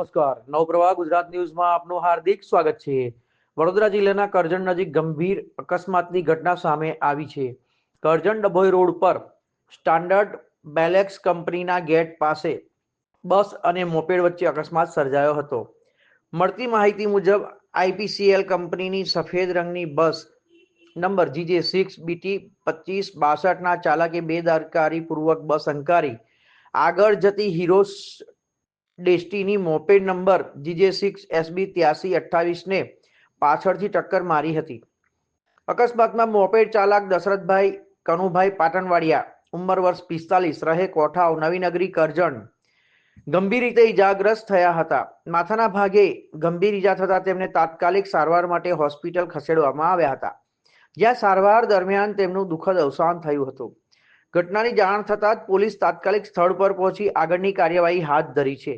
નમસ્કાર. નવપ્રવાહ ગુજરાત ન્યૂઝમાં આપનું હાર્દિક સ્વાગત છે. વડોદરા જિલ્લાના કરજણ નજીક ગંભીર અકસ્માતની ઘટના સામે આવી છે. કરજણ ડભોઈ રોડ પર સ્ટાન્ડર્ડ બેલેક્સ કંપનીના ગેટ પાસે બસ અને મોપેડ વચ્ચે અકસ્માત સર્જાયો હતો. મળતી માહિતી મુજબ આઈપીસીએલ કંપનીની સફેદ રંગની બસ નંબર GJ6BT 2562ના ચાલકે બેદરકારીપૂર્વક બસ હંકારી આગળ જતી hero destiny moped number GJ6SB 8328ને પાછળથી ટક્કર મારી હતી. અકસ્માતમાં મોપેડ ચાલક દશરથભાઈ કનુભાઈ પાટણવાડિયા, ઉંમર વર્ષ 45, રહે કોઠાવ, નવીનગરી, કરજણ, ગંભીર રીતે ઇજાગ્રસ્ત થયા હતા. માથાના ભાગે ગંભીર ઇજા થતા તેમને તાત્કાલિક સારવાર માટે હોસ્પિટલ ખસેડવામાં આવ્યા હતા, જ્યાં સારવાર દરમિયાન તેમનું દુઃખદ અવસાન થયું હતું. ઘટનાની જાણ થતાં જ પોલીસ તાત્કાલિક સ્થળ પર પહોંચી આગળની કાર્યવાહી હાથ ધરી છે.